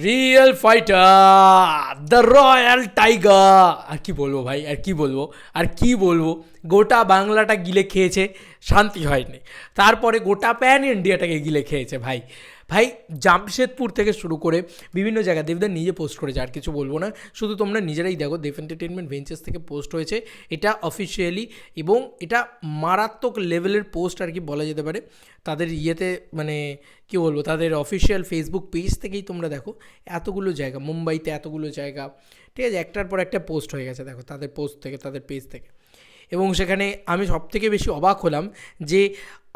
Real fighter the royal tiger. আর কি বলবো ভাই, আর কি বলবো গোটা বাংলাটা গিলে খেয়েছে, শান্তি হয়নি। তারপরে গোটা প্যান ইন্ডিয়াটাকে গিলে খেয়েছে ভাই। ভাই জামশেদপুর থেকে শুরু করে বিভিন্ন জায়গায় দেবদা নিজে পোস্ট করেছে, আর কিছু বলবো না, শুধু তোমরা নিজেরাই দেখো। দেব এন্টারটেনমেন্ট ভেঞ্চার্স থেকে পোস্ট হয়েছে এটা অফিসিয়ালি, এবং এটা মারাত্মক লেভেলের পোস্ট আর কি বলা যেতে পারে। তাদের ইয়েতে মানে কী বলবো, তাদের অফিসিয়াল ফেসবুক পেজ থেকেই তোমরা দেখো, এতগুলো জায়গা, মুম্বাইতে এতগুলো জায়গা, ঠিক আছে, একটার পর একটা পোস্ট হয়ে গেছে দেখো তাদের পোস্ট থেকে, তাদের পেজ থেকে। এবং সেখানে আমি সবথেকে বেশি অবাক হলাম যে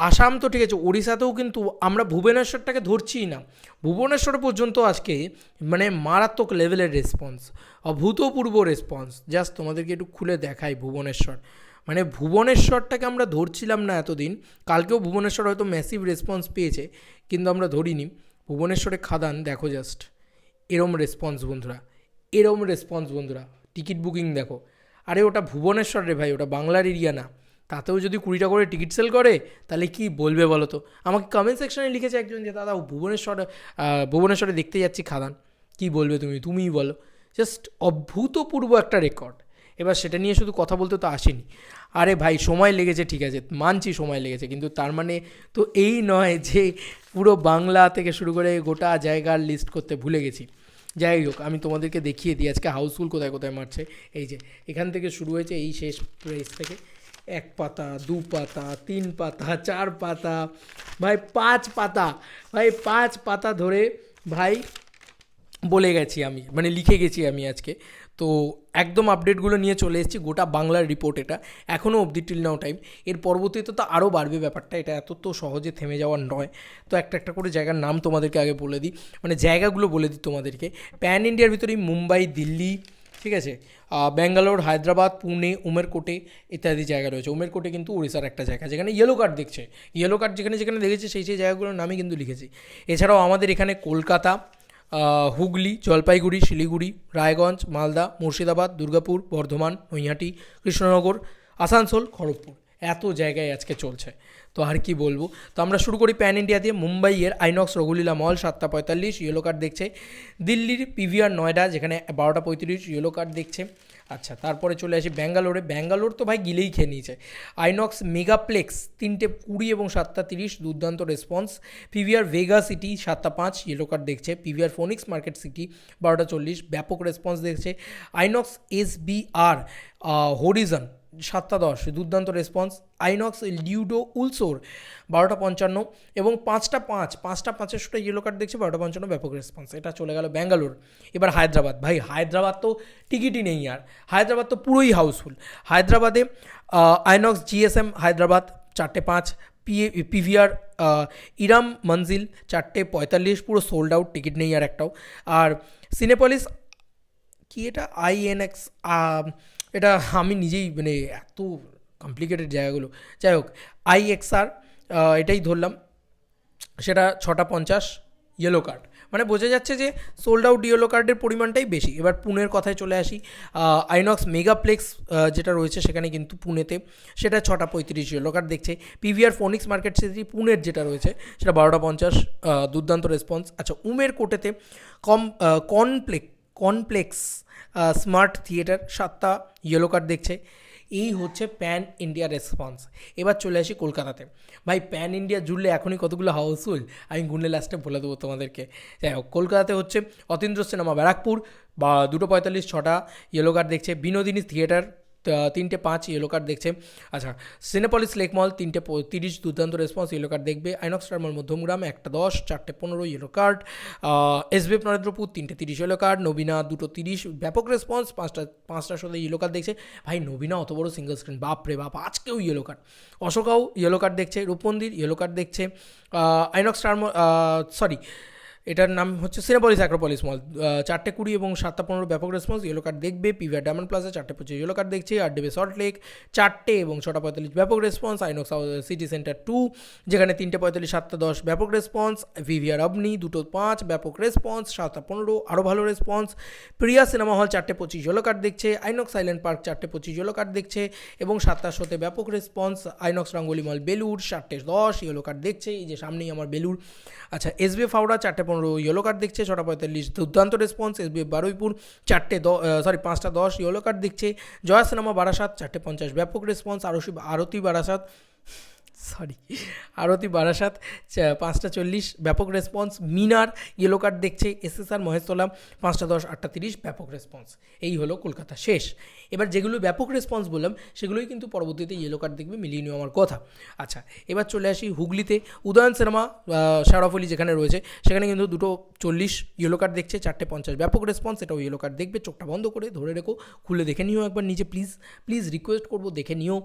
আসাম তো ঠিক আছে, ওড়িশাতেও কিন্তু আমরা ভুবনেশ্বরটাকে ধরছিই না, ভুবনেশ্বর পর্যন্ত আজকে মানে মারাত্মক লেভেলের রেসপন্স, অভূতপূর্ব রেসপন্স। জাস্ট তোমাদেরকে একটু খুলে দেখাই ভুবনেশ্বর, মানে ভুবনেশ্বরটাকে আমরা ধরছিলাম না এতদিন। কালকেও ভুবনেশ্বর হয়তো ম্যাসিভ রেসপন্স পেয়েছে, কিন্তু আমরা ধরিনি। ভুবনেশ্বরে খাদান দেখো, জাস্ট এরম রেসপন্স বন্ধুরা, এরম রেসপন্স বন্ধুরা। টিকিট বুকিং দেখো, আরে ওটা ভুবনেশ্বর রে ভাই, ওটা বাংলার এরিয়া না, তাতেও যদি 20 করে টিকিট সেল করে তাহলে কি বলবে বলো তো। আমাকে কমেন্ট সেকশনে লিখেছে একজন যে দাদা ভুবনেশ্বরে দেখতে যাচ্ছি খাদান, কি বলবে তুমিই বলো। জাস্ট অভূতপূর্ব একটা রেকর্ড। এবার সেটা নিয়ে শুধু কথা বলতে তো আসেনি। আরে ভাই সময় লেগেছে, ঠিক আছে মানছি সময় লেগেছে, কিন্তু তার মানে তো এই নয় যে পুরো বাংলা থেকে শুরু করে গোটা জায়গার লিস্ট করতে ভুলে গেছি। যাই হোক, আমি তোমাদেরকে দেখিয়ে দিই আজকে হাউসফুল কোথায় কোথায় মারছে। এই যে এখান থেকে শুরু হয়েছে, এই শেষ প্রেস থেকে 1 পাতা 2 পাতা 3 পাতা 4 পাতা, ভাই 5 পাতা, ভাই 5 পাতা ধরে ভাই বলে গেছি আমি, মানে লিখে গেছি আমি আজকে। তো একদম আপডেটগুলো নিয়ে চলে এসেছি, গোটা বাংলার রিপোর্ট এটা, এখনও অবধি টিল নাও টাইম। এর পরবর্তীতে তো আরও বাড়বে ব্যাপারটা, এটা এত তো সহজে থেমে যাওয়ার নয়। তো একটা একটা করে জায়গার নাম তোমাদেরকে আগে বলে দিই, মানে জায়গাগুলো বলে দিই তোমাদেরকে। প্যান ইন্ডিয়ার ভিতরেই মুম্বাই, দিল্লি, ঠিক আছে, ব্যাঙ্গালোর, হায়দ্রাবাদ, পুনে, উমেরকোটে ইত্যাদি জায়গা রয়েছে। উমেরকোটে কিন্তু উড়িষ্যার একটা জায়গা, যেখানে ইয়েলো কার্ড দেখছে, ইয়েলো কার্ড যেখানে যেখানে দেখেছে সেই সেই জায়গাগুলোর নামই কিন্তু লিখেছি। এছাড়াও আমাদের এখানে কলকাতা, হুগলি, জলপাইগুড়ি, শিলিগুড়ি, রায়গঞ্জ, মালদা, মুর্শিদাবাদ, দুর্গাপুর, বর্ধমান, নৈহাটি, কৃষ্ণনগর, আসানসোল, খড়গপুর, এত জায়গায় আজকে চলছে। তো আর কি বলবো। তো আমরা শুরু করি প্যান ইন্ডিয়া দিয়ে। মুম্বাইয়ের আইনক্স রঘুলীলা মল 7:45 ইয়েলো কার্ড দেখছে। দিল্লির পিভিআর নয়ডা, যেখানে 12:35 ইয়েলো কার্ড দেখছে। আচ্ছা, তারপরে চলে আসি ব্যাঙ্গালোরে। ব্যাঙ্গালোর তো ভাই গিলেই খেয়ে নিয়েছে। আইনক্স মেগাপ্লেক্স 3:20 এবং 7:30 দুর্দান্ত response. PVR Vega city 7:05 yellow card দেখছে। পিভিআর ফোনিক্স মার্কেট সিটি 12:40 ব্যাপক রেসপন্স দেখছে। আইনক্স এসবিআর হরিজন 7:10 দুর্দান্ত রেসপন্স। আইনক্স লিউডো উলসোর 12:55 এবং 5:05 ইয়েলো কার্ড দেখছে, 12:55 ব্যাপক রেসপন্স। এটা চলে গেল ব্যাঙ্গালোর। এবার হায়দ্রাবাদ, ভাই হায়দ্রাবাদ তো টিকিটই নেই আর, হায়দ্রাবাদ তো পুরোই হাউসফুল। হায়দ্রাবাদে আইনক্স জিএসএম হায়দ্রাবাদ 4:05, পিভিআর ইরাম মঞ্জিল 4:45 পুরো সোল্ড আউট, টিকিট নেই আর একটাও। আর সিনেপলিস কি এটা আইএনএক্স, এটা আমি নিজেই মানে এত কমপ্লিকেটেড জায়গাগুলো, যাই হোক আইএক্সআর এটাই ধরলাম, সেটা 6:50 ইয়েলো কার্ড। মানে বোঝা যাচ্ছে যে সোল্ড আউট ইয়েলো কার্ডের পরিমাণটাই বেশি। এবার পুনের কথায় চলে আসি। আইনক্স মেগাপ্লেক্স যেটা রয়েছে সেখানে কিন্তু পুনেতে, সেটা 6:35 ইয়েলো কার্ড দেখছে। পিভিআর ফোনিক্স মার্কেট সিটি পুনের যেটা রয়েছে সেটা 12:50 দুর্দান্ত রেসপন্স। আচ্ছা, উমেরকোটেতে কনপ্লেক্স স্মার্ট থিয়েটার 7টা ইয়েলো কার্ড দেখছে। এই হচ্ছে প্যান ইন্ডিয়া রেসপন্স। এবার চলে আসি কলকাতাতে। ভাই প্যান ইন্ডিয়া জুড়লে এখনই কতগুলো হাউসফুল, আমি গুনলে লাস্টে বলে দেবো তোমাদেরকে। যাই হোক, কলকাতাতে হচ্ছে অতীন্দ্র সিনেমা ব্যারাকপুর 2:45 6টা ইয়েলো কার্ড দেখছে। বিনোদিনী থিয়েটার 3:05 ইয়েলো কার্ড দেখছে। আচ্ছা, সিনেপলিস লেক মল 3:30 দুর্দান্ত রেসপন্স, ইয়েলো কার্ড দেখবে। আইনক্স টার্মাল Madhyamgram 1:10 4:15 yellow card. SVF Narendrapur 3:30 yellow card. নবীনা 2:30 ব্যাপক রেসপন্স, 5টার সাথে ইয়েলো কার্ড দেখছে। ভাই নবীনা অত বড় সিঙ্গল স্ক্রিন, বাপ রে বাপ, আজকেও ইয়েলো কার্ড। অশোকাও ইয়েলো কার্ড দেখছে। রূপমন্দির ইয়েলো কার্ড দেখছে। আইনক্স টার্মাল এটার নাম হচ্ছে সিনেপলিস অ্যাক্রোপলিস মল 4:20 এবং 7:15 ব্যাপক রেসপন্স, ইয়েলো কার্ড দেখবে। PVR diamond plaza 4:25 yellow card দেখছে। আর ডিবে সল্ট লেক 4টে এবং 6:45 ব্যাপক রেসপন্স। আইনক্স সিটি সেন্টার 2 যেখানে 3:45 7:10 ব্যাপক রেসপন্স। ভিভিআর অবনি 2:05 ব্যাপক রেসপন্স, 7:15 আরও ভালো রেসপন্স। প্রিয়া সিনেমা হল 4:25 ইয়েলো কার্ড দেখছে। INOX silent park 4:25 yellow card দেখছে এবং 7টার সাথে ব্যাপক রেসপন্স। আইনক্স রঙ্গোলি মল বেলুর 4:10 ইয়েলো কার্ড দেখছে, এই যে সামনেই আমার বেলুর। আচ্ছা, এসবিএফ হাওড়া 4:15 15 ইয়েলো কার্ড দেখছে, 6:45 দুর্দান্ত response. SBF Baruipur 5:10 yellow card দেখছে। জয়া সিনেমা বারাসাত 4:50 ব্যাপক রেসপন্স। আরতি বারাসাত 5:40 ব্যাপক রেসপন্স। মিনার ইয়েলো কার্ড দেখছে। এসএসআর মহেশতলা 5:10 8:30 ব্যাপক রেসপন্স। এই হলো কলকাতা শেষ। এবার যেগুলো ব্যাপক রেসপন্স বললাম সেগুলোই কিন্তু পরবর্তীতে ইয়েলো কার্ড দেখবে, মিলিয়ে নিও আমার কথা। আচ্ছা, এবার চলে আসি হুগলিতে। উদয়ন সিনেমা শেরাফলি যেখানে রয়েছে সেখানে কিন্তু 2:40 ইয়েলো কার্ড দেখছে, 4:50 ব্যাপক রেসপন্স। এটাও ইয়েলো কার্ড দেখবে, চোখটা বন্ধ করে ধরে রেখো, খুলে দেখে নিও একবার নিজে, প্লিজ রিকোয়েস্ট করবো, দেখে নিও।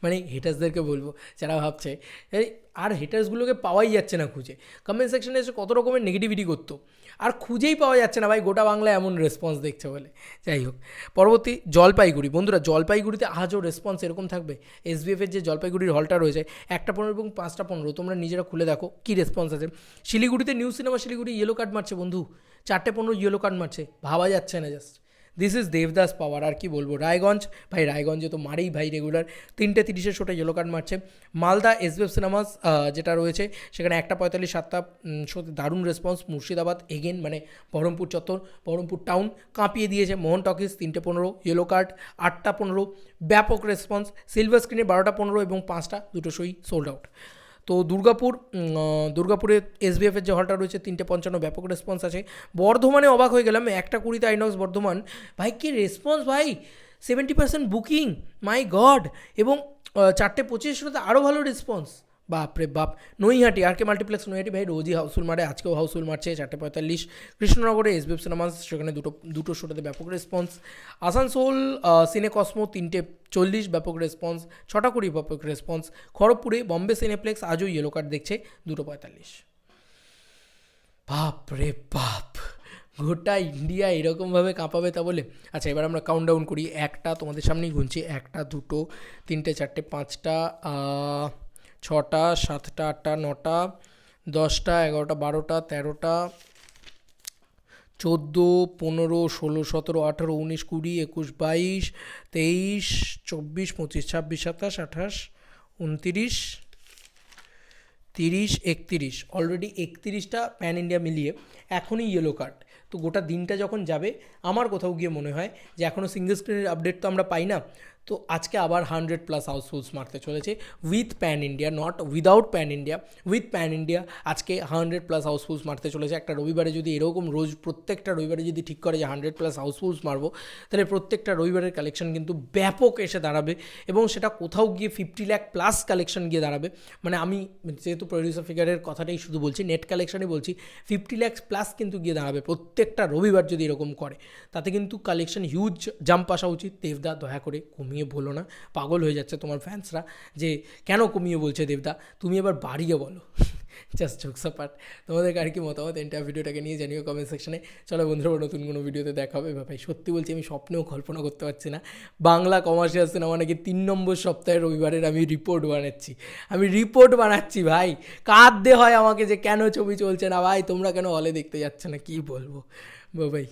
মানে হেটার্সদেরকে বলবো যারা ভাবছে এই আর হেটার্সগুলোকে পাওয়াই যাচ্ছে না খুঁজে, কমেন্ট সেকশনে এসে কত রকমের নেগেটিভিটি করতো, আর খুঁজেই পাওয়া যাচ্ছে না ভাই গোটা বাংলায় এমন রেসপন্স দেখছে বলে। যাই হোক, পরবর্তী জলপাইগুড়ি। বন্ধুরা জলপাইগুড়িতে আজও রেসপন্স এরকম থাকবে। এসবিএফের যে জলপাইগুড়ির হলটা রয়েছে 1:15 এবং 5:15, তোমরা নিজেরা খুলে দেখো কী রেসপন্স আছে। শিলিগুড়িতে new cinema Siliguri yellow card মারছে বন্ধু, 4:15 ইয়েলো কার্ড মারছে, ভাবা যাচ্ছে না জাস্ট। দিস ইজ দেবদাস পাওয়ার, আর কি বলবো। রায়গঞ্জে তো মারেই ভাই রেগুলার, 3:30 শোটা ইয়েলো কার্ড মারছে। মালদা এসবিএফ সিনেমাস যেটা রয়েছে সেখানে 1:45 7টা শোতে দারুণ রেসপন্স। মুর্শিদাবাদ এগেন মানে বহরমপুর চত্বর, বহরমপুর টাউন কাঁপিয়ে দিয়েছে। মোহন টকিজ 3:15 ইয়েলো কার্ড, 8:15 ব্যাপক রেসপন্স। সিলভার স্ক্রিনে 12:15 এবং 5টা দুটো শোই সোল্ড আউট। তো দুর্গাপুরে এসবিএফের যে হলটা রয়েছে 3:55 ব্যাপক রেসপন্স আছে। বর্ধমানে অবাক হয়ে গেলাম, 1:20 আইনক্স বর্ধমান, ভাই কী রেসপন্স ভাই, 70% বুকিং, মাই গড। এবং 4:25 আরও ভালো রেসপন্স, বাপরে বাপ। নৈহাটি আর কে মাল্টিপ্লেক্স নৈহাটি ভাই রোজই হাউসফুল মারে, আজকেও হাউসফুল মারছে 4:45। কৃষ্ণনগরে এসবিএফ সিনেমাস সেখানে দুটো শোটাতে ব্যাপক রেসপন্স। আসানসোল সিনে কসমো 3:40 ব্যাপক রেসপন্স, 6:20 ব্যাপক রেসপন্স। খড়গপুরে বম্বে সিনেপ্লেক্স আজও ইয়েলো কার্ড দেখছে 2:45। বাপরে বাপ, গোটা ইন্ডিয়া এরকমভাবে কাঁপাবে তা বলে। আচ্ছা, এবার আমরা কাউন্টডাউন করি। একটা তোমাদের সামনেই গুনছি, 1, 2, 3, 4, 5, 6, 7, 8, 9, 10, 11, 12, 13, 14, 15, 16, 17, 18, 19, 20, 21, 22, 23, 24, 25, 26, 27, 28, 29, 30, 31, অলরেডি 31টা প্যান ইন্ডিয়া মিলিয়ে এখনই ইয়েলো কার্ড। তো গোটা দিনটা যখন যাবে আমার কোথাও গিয়ে মনে হয় যে এখনও সিঙ্গল স্ক্রিনের আপডেট তো আমরা পাই না, তো আজকে আবার 100+ হাউসফুলস মারতে চলেছে with pan India, not without pan India, with pan India আজকে 100+ হাউসফুলস মারতে চলেছে। একটা রবিবারে যদি এরকম প্রত্যেকটা রবিবারে যদি ঠিক করে যে 100+ হাউসফুলস মারবো, তাহলে প্রত্যেকটা রবিবারের কালেকশন কিন্তু ব্যাপক এসে দাঁড়াবে এবং সেটা কোথাও গিয়ে 50 লাখ প্লাস কালেকশন গিয়ে দাঁড়াবে। মানে আমি যেহেতু প্রডিউসার ফিগারের কথাটাই শুধু বলছি, নেট কালেকশনই বলছি, 50 লাখ প্লাস কিন্তু গিয়ে দাঁড়াবে প্রত্যেকটা রবিবার যদি এরকম করে। তাতে কিন্তু কালেকশন হিউজ জাম্প আসা উচিত। দেবদা দয়া করে কমিয়ে বলো না, পাগল হয়ে যাচ্ছে তোমার ফ্যান্সরা যে কেন কমিয়ে বলছে দেবদা, তুমি এবার বাড়িয়ে বলো। জাস্ট জোকস অ্যাপার্ট, তোমাদের আর কি মতামত এন্টার ভিডিওটাকে নিয়ে জানিও কমেন্ট সেকশনে। চলো বন্ধুরা, নতুন কোনো ভিডিওতে দেখা হবে। ভাই সত্যি বলছি, আমি স্বপ্নেও কল্পনা করতে পারছি না বাংলা কমার্শিয়াল সিনেমা নাকি 3 নম্বর সপ্তাহে রবিবারের আমি রিপোর্ট বানাচ্ছি ভাই। কাঁদতে হয় আমাকে যে কেন ছবি চলছে না ভাই, তোমরা কেন হলে দেখতে যাচ্ছে না, কি বলবো ভাই।